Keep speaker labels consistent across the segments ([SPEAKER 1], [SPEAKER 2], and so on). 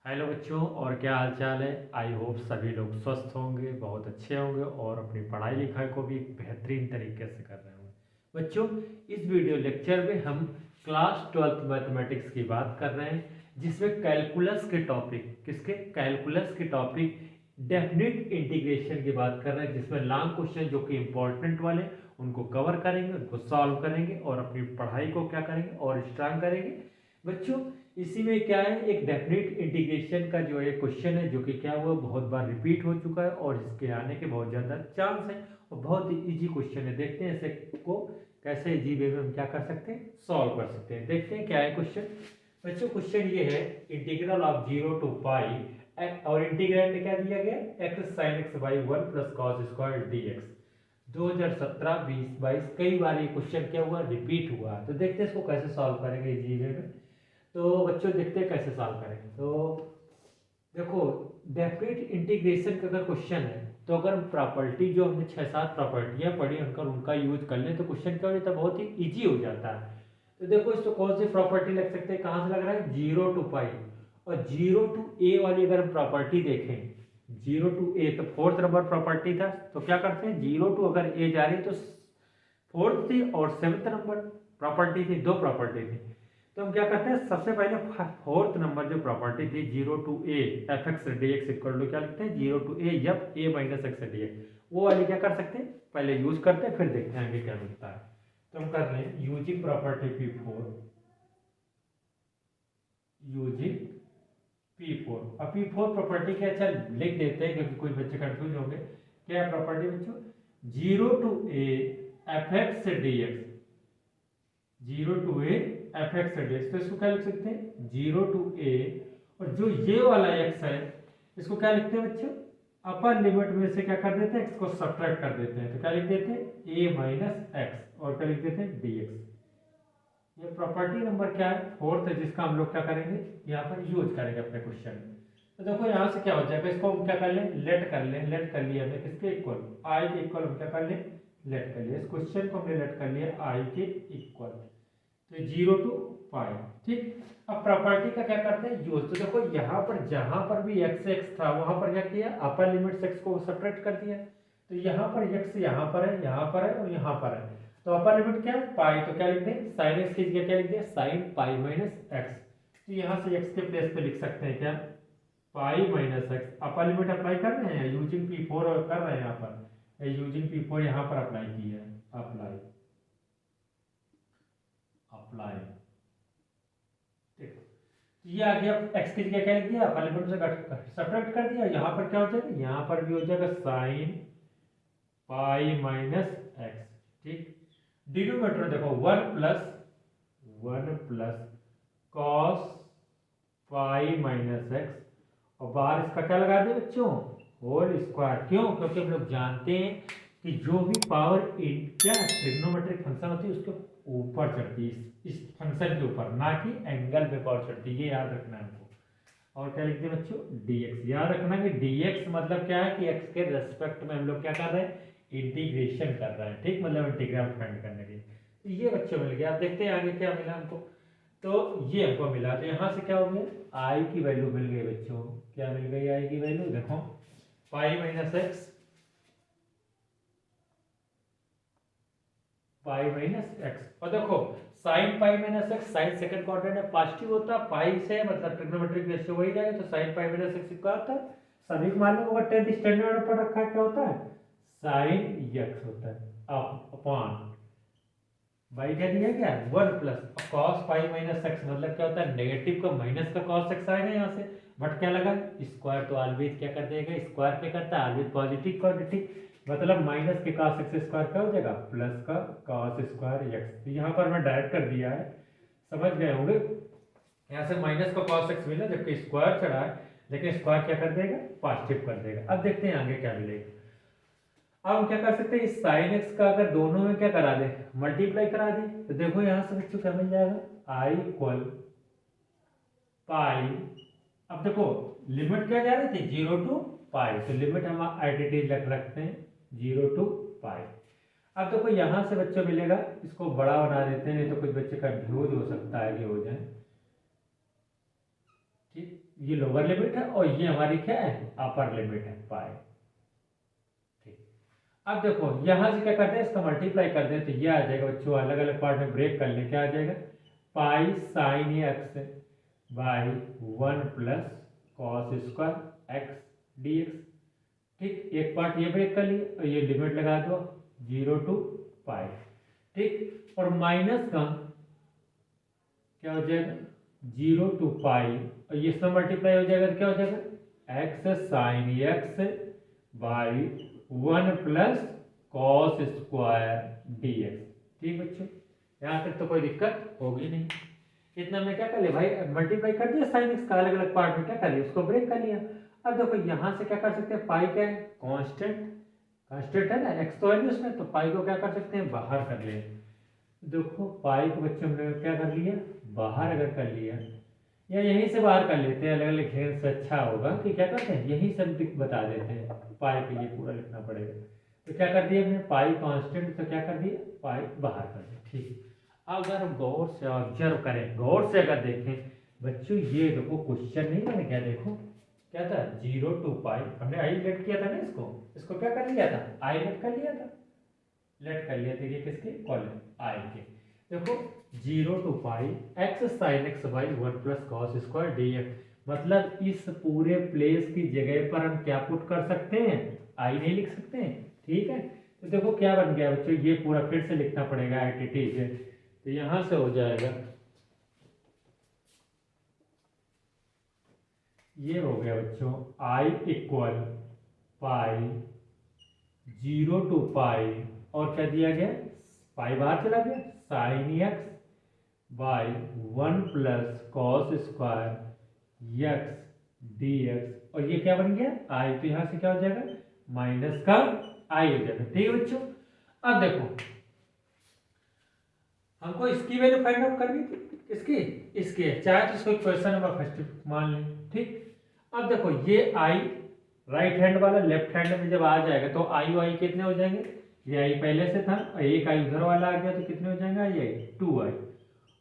[SPEAKER 1] Hello बच्चों, और क्या हाल चाल है। आई होप सभी लोग स्वस्थ होंगे, बहुत अच्छे होंगे और अपनी पढ़ाई लिखाई को भी बेहतरीन तरीके से कर रहे होंगे। बच्चों, इस वीडियो लेक्चर में हम क्लास 12th मैथमेटिक्स की बात कर रहे हैं, जिसमें कैलकुलस के टॉपिक कैलकुलस के टॉपिक डेफिनिट इंटीग्रेशन की बात कर रहे हैं, जिसमें लॉन्ग क्वेश्चन जो कि इंपॉर्टेंट वाले उनको कवर करेंगे, उनको सॉल्व करेंगे और अपनी पढ़ाई को क्या करेंगे और स्ट्रांग करेंगे। बच्चों, इसी में क्या है, एक डेफिनिट इंटीग्रेशन का जो एक क्वेश्चन है जो कि क्या हुआ बहुत बार रिपीट हो चुका है और इसके आने के बहुत ज़्यादा चांस है और बहुत ही इजी क्वेश्चन है। देखते हैं इसे को कैसे इजी वे में हम क्या कर सकते हैं, सॉल्व कर सकते हैं। देखते हैं क्या है क्वेश्चन। बच्चों, क्वेश्चन ये है इंटीग्रल ऑफ 0 to पाई और इंटीग्रैंड में क्या दिया गया, x sine X by 1 plus cos square D x. 2017, 20, 22 कई बार ये क्वेश्चन क्या हुआ, रिपीट हुआ। तो देखते हैं इसको कैसे सॉल्व करेंगे इजी वे में। तो बच्चों देखते हैं कैसे सॉल्व करेंगे। तो देखो, डेफिनेट इंटीग्रेशन का अगर क्वेश्चन है तो अगर प्रॉपर्टी जो हमने 6-7 प्रॉपर्टियां पढ़ी उनका यूज कर लें तो क्वेश्चन क्या हो जाता है, बहुत ही इजी हो जाता है। तो देखो, इसको कौन सी प्रॉपर्टी लग सकते हैं, कहाँ से लग रहा है, 0 to पाई और 0 to a वाली अगर हम प्रॉपर्टी देखें, 0 to a तो फोर्थ नंबर प्रॉपर्टी था। तो क्या करते हैं, 0 to अगर a जा रही तो फोर्थ थी और सेवन्थ नंबर प्रॉपर्टी थी, दो प्रॉपर्टी थी। तो हम क्या करते हैं, सबसे पहले फोर्थ नंबर जो प्रॉपर्टी थी 0 to a F X D X equal to क्या लिखते हैं, 0 to a जब a minus X D X, वो वाली क्या कर सकते हैं, पहले यूज करते हैं फिर देखते हैं आगे क्या मिलता है। तो हम कर रहे हैं यूजिंग प्रॉपर्टी P4 अब P4 प्रॉपर्टी क्या, अच्छा लिख देते हैं क्योंकि कुछ बच्चे कंफ्यूज होंगे। क्या है प्रॉपर्टी बच्चों, 0 to a F X D x, 0 to a F X D x. तो इसको क्या लिख सकते हैं, 0 to a और जो ये वाला x है इसको क्या लिखते हैं बच्चों, अपर लिमिट में से क्या कर देते हैं, x को सब्ट्रैक्ट कर देते हैं। तो क्या लिख देते हैं, a माइनस एक्स और क्या लिख देते हैं, dx। ये प्रॉपर्टी नंबर क्या है, फोर्थ है, जिसका हम लोग क्या करेंगे यहाँ पर यूज करेंगे अपने क्वेश्चन में। तो देखो यहाँ से क्या हो जाएगा, इसको हम क्या कर लें, लेट कर लें। लेट कर लिया हमने किसके इक्वल, आई के इक्वल हम क्या कर लें, लेट कर लिया। इस क्वेश्चन को हमने लेट कर लिया आई के इक्वल, तो 0 to पाई। ठीक, अब प्रॉपर्टी का क्या करते हैं यूज। तो देखो यहाँ पर जहां पर भी x x था वहां पर क्या किया, अपर लिमिट से x को सब्ट्रैक्ट कर दिया। तो यहाँ पर x यहाँ पर है, यहाँ पर है और यहाँ पर है। तो अपर लिमिट क्या है, पाई। तो क्या लिख दें, साइन एक्स की जगह क्या लिख दें, साइन पाई माइनस एक्स। तो यहाँ से x के प्लेस पे लिख सकते हैं क्या, पाई minus x. Upper limit apply कर रहे हैं यूजिंग P4 कर रहे हैं, यहाँ पर यूजिंग P4 यहाँ पर अप्लाई किया है, अप्लाई अप्लाई। ये आ गया, x की जगह क्या लिख दिया, अपर लिमिट से सब्ट्रैक्ट कर दिया। यहाँ पर क्या हो जाएगा, यहाँ पर भी हो जाएगा साइन पाई माइनस एक्स। ठीक, डिनोमिनेटर देखो 1 plus cos pi minus X और बाहर इसका क्या लगा दे बच्चों, होल स्क्वायर। क्यों, क्योंकि हम लोग जानते हैं कि जो भी पावर क्या ट्रिग्नोमेट्रिक फंक्शन होती है उसके ऊपर चढ़ती है, इस फंक्शन के ऊपर, ना कि एंगल पे पावर चढ़ती है। ये याद रखना है हमको। और क्या लिखते हैं बच्चों, dx। याद रखना कि dx मतलब क्या है कि x के रेस्पेक्ट में हम लोग क्या कर रहे हैं, इंटीग्रेशन कर रहे हैं। ठीक, मतलब इंटीग्रल फाइंड करने के लिए। तो ये बच्चों मिल गया। आप देखते हैं आगे क्या मिला हमको। तो ये हमको मिला, तो यहाँ से क्या हो गया, आई की वैल्यू मिल गई बच्चों। क्या मिल गई आई की वैल्यू, देखो pi minus X, pi minus X. और देखो sine pi minus X, sine second quadrant में पॉजिटिव होता है, पाई से मतलब ट्रिग्नोमेट्रिक रेशियो वही जाएगा। तो साइन पाई माइनस एक्स क्या होता है, सभी को मालूम होगा, 10th स्टैंडर्ड में पढ़ रखा है, क्या होता है, साइन एक्स होता है अपॉन बाई क्या दिया गया, 1 plus cos pi minus x. मतलब क्या होता है, नेगेटिव का माइनस का कॉस एक्स आएगा यहाँ से, बट क्या लगा, स्क्वायर तो ऑलवेज क्या कर देगा, स्क्वायर क्या करता है, ऑलवेज पॉजिटिव क्वांटिटी। मतलब माइनस के cos x स्क्वायर क्या हो जाएगा, प्लस का cos स्क्वायर x। तो यहाँ पर मैं डायरेक्ट कर दिया है, समझ गए होंगे। यहाँ से माइनस का cos x मिला जबकि स्क्वायर चढ़ा है, लेकिन स्क्वायर क्या कर देगा, पॉजिटिव कर देगा। अब देखते हैं आगे क्या मिलेगा। अब हम क्या कर सकते हैं, इस साइन एक्स का अगर दोनों में क्या करा दे, मल्टीप्लाई करा दे। तो देखो यहाँ से बच्चों क्या मिल जाएगा, आई इक्वल पाई। अब देखो लिमिट क्या जा रही थी, 0 to पाई। तो लिमिट हम आइडेंटिटी रखते हैं 0 to पाई। अब देखो यहाँ से बच्चों मिलेगा, इसको बड़ा बना देते हैं, नहीं तो कुछ बच्चे कंफ्यूज हो सकता है कि हो जाए। ठीक, ये लोअर लिमिट है और ये हमारी क्या है, अपर लिमिट है पाई। ठीक, अब देखो यहाँ से क्या करते हैं, इसका मल्टीप्लाई कर दें तो ये आ जाएगा बच्चों, अलग अलग पार्ट में ब्रेक कर लें, क्या आ जाएगा, पाई sine X by 1 plus cos square x D x. ठीक, एक पार्ट ये ब्रेक कर लिए और ये लिमिट लगा दो 0 टू पाई। ठीक, और माइनस का क्या हो जाएगा 0 टू पाई, और ये इसमें मल्टीप्लाई हो जाएगा तो क्या हो जाएगा x sine X by 1 plus cos square D x. ठीक बच्चों, यहाँ तक तो कोई दिक्कत होगी नहीं। इतना में क्या कर लिया भाई, मल्टीप्लाई कर दिया साइन एक्स का अलग अलग पार्ट में, क्या कर लिया उसको ब्रेक कर लिया। अब देखो यहाँ से क्या कर सकते हैं, पाई क्या है कांस्टेंट, कांस्टेंट है ना, एक्स तो है नहीं उसमें, तो पाई को क्या कर सकते हैं बाहर कर ले। देखो पाई को बच्चों हमने क्या कर लिया बाहर, अगर कर लिया या यहीं से बाहर कर लेते हैं, अलग अलग लिखने से अच्छा होगा कि क्या करते हैं यहीं से बता देते हैं, पाई पे ये पूरा लिखना पड़ेगा। तो क्या कर दिया हमने पाई कांस्टेंट, तो क्या कर दिया पाई बाहर कर दिया। ठीक, अगर हम गौर से ऑब्जर्व करें, गौर से अगर देखें बच्चों, ये देखो क्वेश्चन नहीं मैंने क्या देखो क्या था 0 टू पाई, हमने आई लेट किया था ना, इसको क्या कर लिया था आई लेट कर लिया था, लेट कर लिया था ये किसके कॉलम आई के। देखो 0 to pi X sine X by 1 plus cos square D X, मतलब इस पूरे प्लेस की जगह पर हम क्या पुट कर सकते हैं, आई नहीं लिख सकते हैं। ठीक है, तो देखो क्या बन गया बच्चों, ये पूरा फिर से लिखना पड़ेगा एट इट इज, तो यहां से हो जाएगा, ये हो गया बच्चों आई इक्वल पाई 0 टू पाई, और क्या दिया गया पाई बाहर चला गया sign X by 1 plus cos square x D x, और ये क्या बन गया आई, तो यहां से क्या हो जाएगा माइनस का आई हो जाएगा। ठीक है बच्चों, अब देखो हमको इसकी वैल्यू फाइंड आउट करनी थी, इसकी इसकी चाहे तो इसको क्वेश्चन नंबर फर्स्ट मान लें। ठीक, अब देखो ये आई राइट हैंड वाला लेफ्ट हैंड में जब आ जाएगा तो आई वाई कितने हो जाएंगे, ये आई पहले से था और एक आई उधर वाला आ गया तो कितने हो जाएंगे आई 2 आई,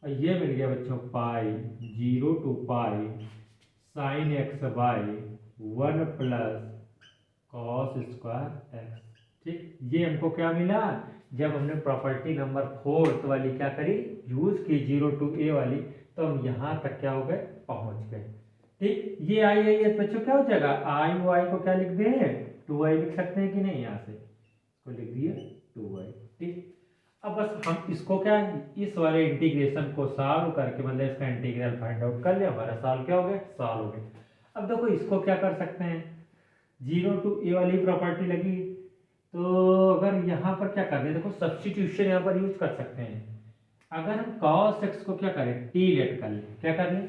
[SPEAKER 1] और ये मिल गया बच्चों pi 0 to pi sine X by 1 plus cos square X. ठीक, ये हमको क्या मिला जब हमने प्रॉपर्टी नंबर 4 वाली क्या करी यूज की 0 टू ए वाली, तो हम यहाँ तक क्या हो गए पहुंच गए। ठीक, ये आई है बच्चों क्या हो जाएगा आई वाई को क्या लिख दें 2 आई लिख सकते हैं कि नहीं, यहाँ से इसको लिख दिए 2 आई। ठीक, अब बस हम इसको क्या इस वाले इंटीग्रेशन को सॉल्व करके मतलब इसका इंटीग्रल फाइंड आउट कर लिया, हमारा सॉल्व क्या हो गया सॉल्व हो गया। अब देखो इसको क्या कर सकते हैं 0 टू ए वाली प्रॉपर्टी लगी, तो अगर यहाँ पर क्या कर दें देखो सब्स्टिट्यूशन यहाँ पर यूज कर सकते हैं। अगर हम cos x को क्या करें t लेट कर लें, क्या कर लें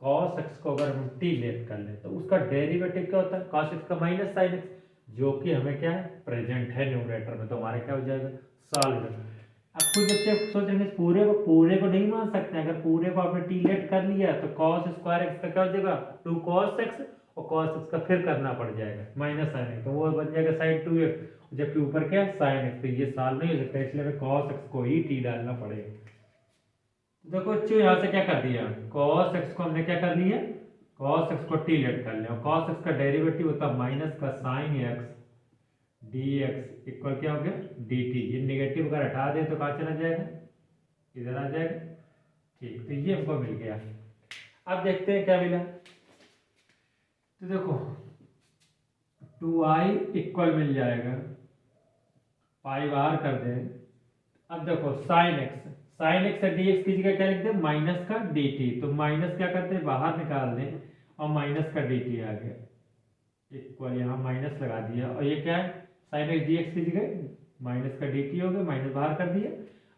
[SPEAKER 1] cos x को अगर हम t लेट कर लें तो उसका डेरिवेटिव क्या होता है cos x का माइनस साइन x, जो कि हमें क्या है प्रेजेंट है न्यूमरेटर में, तो हमारे क्या हो जाएगा सॉल्व। अब कुछ बच्चे सोच रहे हैं पूरे को नहीं मान सकते, अगर पूरे को आपने t लेट कर लिया तो cos स्क्वायर x का क्या हो जाएगा 2 cos x, और cos x का फिर करना पड़ जाएगा माइनस साइन x, तो वो बन जाएगा साइन 2x, जबकि ऊपर क्या है साइन एक्स, तो ये सॉल्व नहीं हो सकता, इसलिए हमें cos x को ही t डालना पड़ेगा। देखो बच्चों यहाँ से क्या कर दिया cos x को हमने क्या कर लिया cos x को t लेट कर लिया, और cos x का डेरिवेटिव होता है माइनस का साइन x dx इक्वल क्या हो गया dt, ये नेगेटिव अगर हटा दे तो कहाँ चला जाएगा इधर आ जाएगा। ठीक, तो ये हमको मिल गया। अब देखते हैं क्या मिला, तो देखो 2i इक्वल मिल जाएगा, पाई बाहर कर दे। अब देखो साइन एक्स से डी एक्स की जगह क्या लिखते हैं माइनस का डी टी, तो माइनस क्या करते हैं बाहर निकाल दें और माइनस का डी टी आ गया इक्वल, यहाँ माइनस लगा दिया, और ये क्या है साइन एक्स डी एक्स की जगह माइनस का डी टी हो गया, माइनस बाहर कर दिया,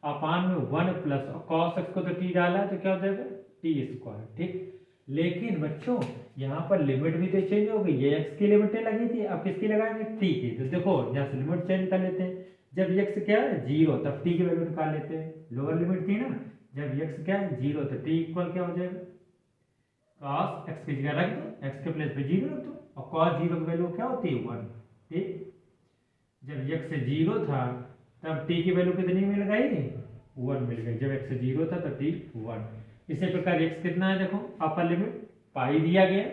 [SPEAKER 1] अपान में 1 प्लस और कॉस एक्स को तो टी डाला तो क्या हो जाएगा टी स्क्वायर। ठीक, लेकिन बच्चों यहाँ पर लिमिट भी तो चेंज हो गई, ये एक्स की लिमिटें लगी थी, अब किसकी लगाएंगे टी की, तो देखो यहाँ से लिमिट चेंज कर लेते हैं, जब एक्स क्या है 0 तब टी की वैल्यू निकाल लेते हैं, लोअर लिमिट थी ना, जब एक्स क्या है 0 तो टी इक्वल क्या हो जाएगा cos एक्स की जगह रख दो, एक्स के प्लेस पे 0 रख दो, और cos 0 की वैल्यू क्या होती है 1। ठीक, जब एक्स 0 था तब टी की वैल्यू कितनी मिल गई 1 मिल गई, जब एक्स 0 था तब टी 1। इसी प्रकार एक्स कितना है देखो अपर लिमिट पाई दिया गया,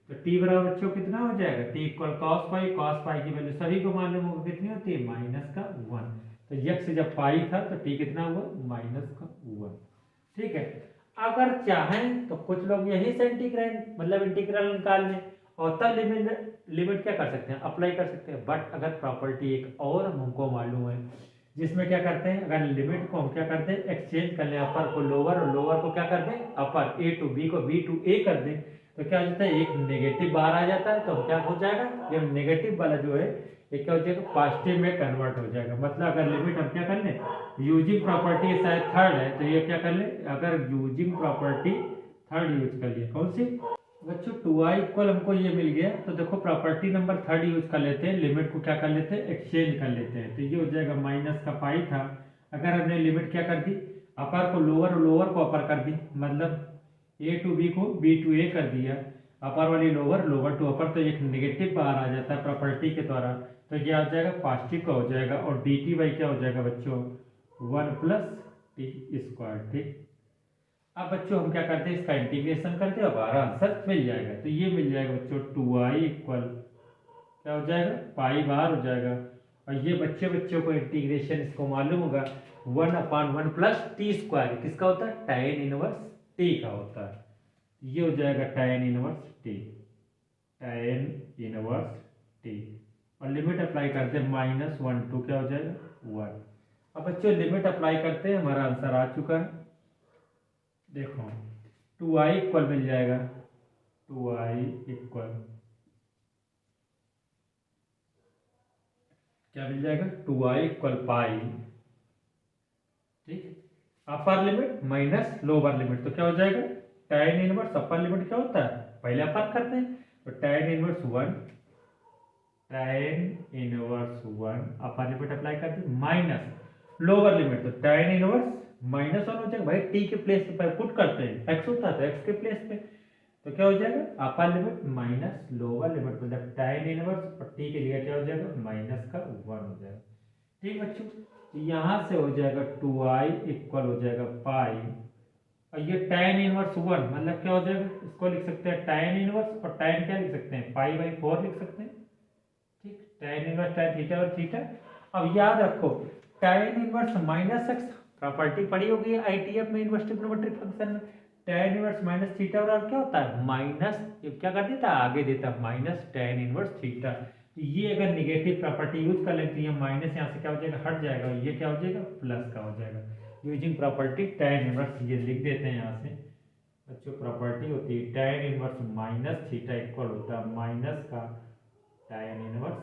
[SPEAKER 1] तो टी बराबर बच्चों कितना हो जाएगा, टी इक्वल कॉस पाई की वैल्यू सभी को मालूम होगा कितनी होती है, माइनस का 1। तो यक्स जब पाई था तो टी कितना हुआ, माइनस का 1। ठीक है, अगर चाहें तो कुछ लोग यही से इंटीग्रेंड मतलब इंटीग्रल निकाल लें और तब लिमिट क्या कर सकते हैं, अप्लाई कर सकते हैं। बट अगर प्रॉपर्टी एक और हमको मालूम है जिसमें क्या करते हैं, अगर लिमिट को हम क्या करते हैं, एक्सचेंज कर लें, अपर को लोअर और लोअर को क्या कर दें अपर, ए टू बी को बी टू ए कर दें, तो क्या हो जाता है, एक नेगेटिव बाहर आ जाता है, तो क्या हो जाएगा, ये नेगेटिव वाला जो है ये क्या हो जाएगा, पॉजिटिव में कन्वर्ट हो जाएगा। मतलब अगर लिमिट हम क्या कर लें, यूजिंग प्रॉपर्टी शायद थर्ड है, तो ये क्या कर ले, अगर यूजिंग प्रॉपर्टी थर्ड यूज कर लिए, कौन सी बच्चों, 2i इक्वल हमको ये मिल गया, तो देखो प्रॉपर्टी नंबर थर्ड यूज कर लेते हैं, लिमिट को क्या कर लेते हैं, एक्सचेंज कर लेते हैं। तो ये हो जाएगा माइनस का पाई था, अगर हमने लिमिट क्या कर दी, अपर को लोअर और लोअर को अपर कर दी, मतलब ए टू बी को बी टू ए कर दिया, अपर वाली लोअर, लोअर टू अपर, तो एक नेगेटिव बाहर आ जाता है प्रॉपर्टी के द्वारा, तो क्या हो जाएगा, पॉजिटिव का हो जाएगा, और डी टी बाई क्या हो जाएगा बच्चों, 1 प्लस टी स्क्वायर। ठीक, अब बच्चों हम क्या करते हैं, इसका इंटीग्रेशन करते हैं, हमारा आंसर मिल जाएगा। तो ये मिल जाएगा बच्चों 2i इक्वल क्या हो जाएगा, पाई बाहर हो जाएगा, और ये बच्चों को इंटीग्रेशन इसको मालूम होगा 1/1 प्लस टी स्क्वायर किसका होता है, tan इनवर्स टी का होता है। ये हो जाएगा tan inverse T, tan inverse T, और लिमिट अप्लाई करते हैं -1 2 क्या हो जाएगा 1। अब बच्चों लिमिट अप्लाई करते हैं, हमारा आंसर आ चुका है, देखो 2i इक्वल मिल जाएगा, 2i इक्वल क्या मिल जाएगा, 2i इक्वल पाई, ठीक, upper limit minus lower limit, तो क्या हो जाएगा, tan इनवर्स अपर लिमिट क्या होता है, पहले अपर करते हैं, तो tan inverse 1, tan inverse 1 upper limit apply कर दी, माइनस लोअर लिमिट, तो tan इनवर्स -1 हो जाएगा, भाई टी के प्लेस पे पुट करते हैं, एक्स होता है तो एक्स के प्लेस पे, तो क्या हो जाएगा, upper limit minus lower limit, मतलब tan इनवर्स और टी के लिए क्या हो जाएगा, माइनस का 1 हो जाएगा। ठीक बच्चों, तो यहाँ से हो जाएगा 2i इक्वल हो जाएगा पाई, और ये tan इनवर्स 1 मतलब क्या हो जाएगा, इसको लिख सकते हैं tan इनवर्स, और tan क्या लिख सकते हैं, पाई/4 लिख सकते हैं। ठीक, tan इनवर्स tan थीटा और थीटा। अब याद रखो tan inverse minus x property पड़ी होगी आईटीएफ में, इनवर्स ट्रिग्नोमेट्रिक फंक्शन में, tan इनवर्स माइनस थीटा और क्या होता है माइनस, ये क्या कर देता है आगे देता है माइनस tan इनवर्स थीटा। तो ये अगर निगेटिव प्रॉपर्टी यूज कर लेते हैं, माइनस यहाँ से क्या हो जाएगा हट जाएगा, ये क्या हो जाएगा प्लस का हो जाएगा, यूजिंग प्रॉपर्टी tan इनवर्स, ये लिख देते हैं यहाँ से बच्चों, प्रॉपर्टी होती है tan inverse minus theta equal होता है माइनस का tan इनवर्स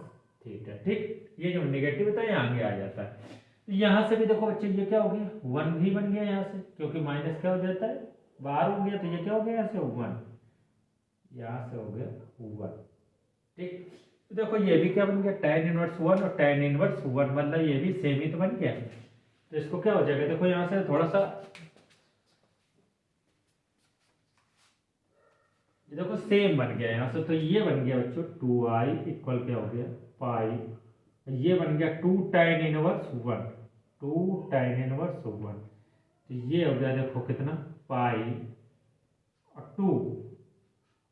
[SPEAKER 1] थीटा। ठीक, ये जो नेगेटिव होता है यहाँ आगे आ जाता है। तो यहाँ से भी देखो बच्चे ये क्या हो गया, 1 भी बन गया यहाँ से, क्योंकि माइनस क्या हो जाता है बाहर हो गया, तो ये क्या हो गया यहाँ से 1, यहाँ से हो गया 1। ठीक, तो देखो ये भी क्या बन गया, tan इनवर्स 1 और tan इनवर्स 1, मतलब ये भी सेम ही तो बन गया। तो इसको क्या हो जाएगा, देखो यहाँ से थोड़ा सा ये देखो सेम बन गया यहाँ से, तो ये बन गया बच्चों 2i इक्वल क्या हो गया पाई, ये बन गया 2 tan इनवर्स 1, 2 tan इनवर्स 1, तो ये हो गया देखो कितना पाई और 2,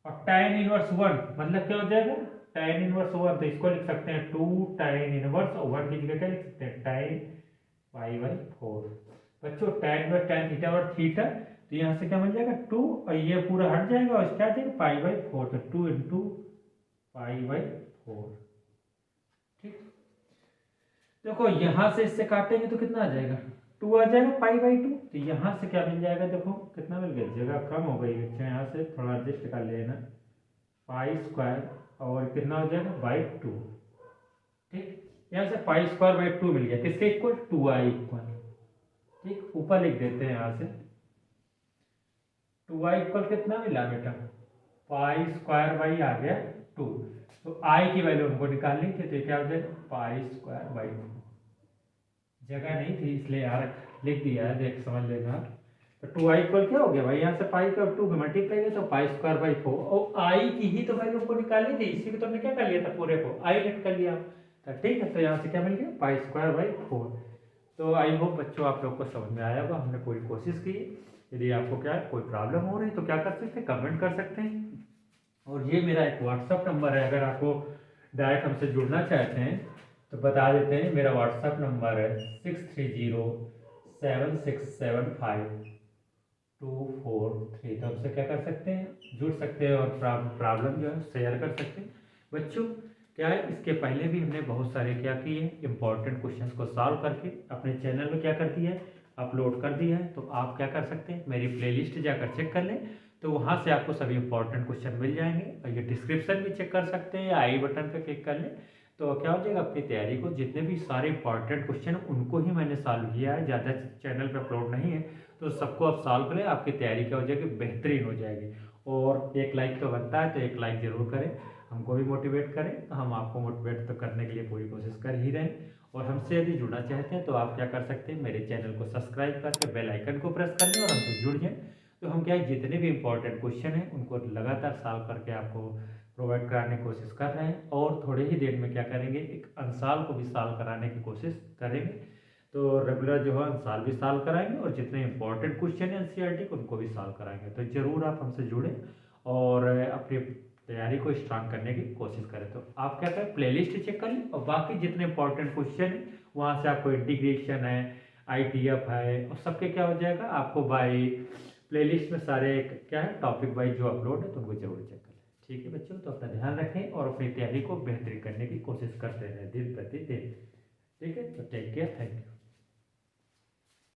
[SPEAKER 1] और tan इनवर्स 1 मतलब क्या हो जाएगा tan इनवर्स 1, तो इसको लिख सकते हैं 2 tan इनवर्स 1 की जगह क्या लिख सकते हैं tan पाई/4। बच्चों tan इनवर्स tan थीटा और थीटा, तो यहाँ से क्या मिल जाएगा 2, और ये पूरा हट जाएगा और क्या आ जाएगा पाई/4, तो 2 इंटू पाई/4। ठीक, देखो यहाँ से इससे काटेंगे तो कितना आ जाएगा 2 आ जाएगा पाई/2, तो यहाँ से क्या मिल जाएगा, देखो कितना मिल गया, जगह कम हो गई बच्चे, यहाँ से थोड़ा एडजस्ट कर लेना, पाई² और कितना हो जाएगा /2। ठीक, यहाँ से पाई² /2 मिल गया, किसके इक्वल 2i इक्वल। ठीक, ऊपर लिख देते हैं यहाँ से 2i इक्वल कितना मिला बेटा पाई² आ गया 2, तो i की वैल्यू हमको निकालनी थी, तो क्या हो जाएगा पाई²/2, जगह नहीं थी इसलिए यार लिख दिया है, देख समझ लेना। तो 2i इक्वल क्या हो गया भाई, यहाँ से पाई का 2 मल्टीप्लाई किया तो पाई²/4, और i की ही तो वैल्यू हमको निकालनी थी, इसी को तो हमने क्या कर लिया था पूरे को i लेट कर लिया। तो ठीक है, तो यहाँ से क्या मिल गया पाई²/4। तो आई होप बच्चों आप लोग को समझ में आया होगा, हमने पूरी कोशिश की। यदि आपको क्या है कोई प्रॉब्लम हो रही है तो क्या कर सकते हैं, कमेंट कर सकते हैं। और ये मेरा एक व्हाट्सअप नंबर है, अगर आपको डायरेक्ट हमसे जुड़ना चाहते हैं तो बता देते हैं। मेरा व्हाट्सअप नंबर है 6307675243। तो हमसे क्या कर सकते हैं, जुड़ सकते हैं और प्रॉब्लम जो है शेयर कर सकते हैं। बच्चों क्या है, इसके पहले भी हमने बहुत सारे क्या किए इंपॉर्टेंट क्वेश्चंस को सॉल्व करके अपने चैनल में क्या कर दिया है, अपलोड कर दिया है। तो आप क्या कर सकते हैं, मेरी प्लेलिस्ट जाकर चेक कर लें, तो वहाँ से आपको सभी इंपॉर्टेंट क्वेश्चन मिल जाएंगे। और ये डिस्क्रिप्शन भी चेक कर सकते हैं, आई बटन पे क्लिक कर लें तो क्या हो जाएगा, अपनी तैयारी को जितने भी सारे इंपॉर्टेंट क्वेश्चन उनको ही मैंने सॉल्व किया है, ज़्यादा चैनल पे अपलोड नहीं है। तो सबको आप सॉल्व करें, आपकी तैयारी क्या हो जाएगी, बेहतरीन हो जाएगी। और एक लाइक तो बनता है, तो एक लाइक ज़रूर करें, हमको भी मोटिवेट करें, तो हम आपको मोटिवेट तो करने के लिए पूरी कोशिश कर ही रहे हैं। और हमसे यदि जुड़ना चाहते हैं तो आप क्या कर सकते हैं, मेरे चैनल को सब्सक्राइब करके बेल आइकन को प्रेस कर लें और हमसे जुड़ जाएं। तो हम क्या है, जितने भी इंपॉर्टेंट क्वेश्चन हैं उनको लगातार सॉल्व करके आपको प्रोवाइड कराने की कोशिश कर रहे हैं। और थोड़े ही देर में क्या करेंगे, एक अंसाल को भी सॉल्व कराने की कोशिश करेंगे। तो रेगुलर जो है अंसाल भी सॉल्व कराएंगे और जितने इंपॉर्टेंट क्वेश्चन हैं एनसीईआरटी के उनको भी सॉल्व कराएंगे। तो ज़रूर आप हमसे जुड़ें और अपनी तैयारी को स्ट्रांग करने की कोशिश करें। तो आप क्या करें, प्लेलिस्ट चेक कर लें और बाकी जितने इंपॉर्टेंट क्वेश्चन हैं वहाँ से आपको इंटीग्रेशन है, आईटीएफ है, और सबके क्या हो जाएगा आपको बाई प्लेलिस्ट में सारे क्या है टॉपिक वाइज जो अपलोड है तो उनको जरूर चेक करें। ठीक है बच्चों, तो अपना ध्यान रखें और अपनी तैयारी को बेहतरीन करने की कोशिश करते रहें दिन प्रतिदिन। ठीक है, तो टेक केयर, थैंक यू।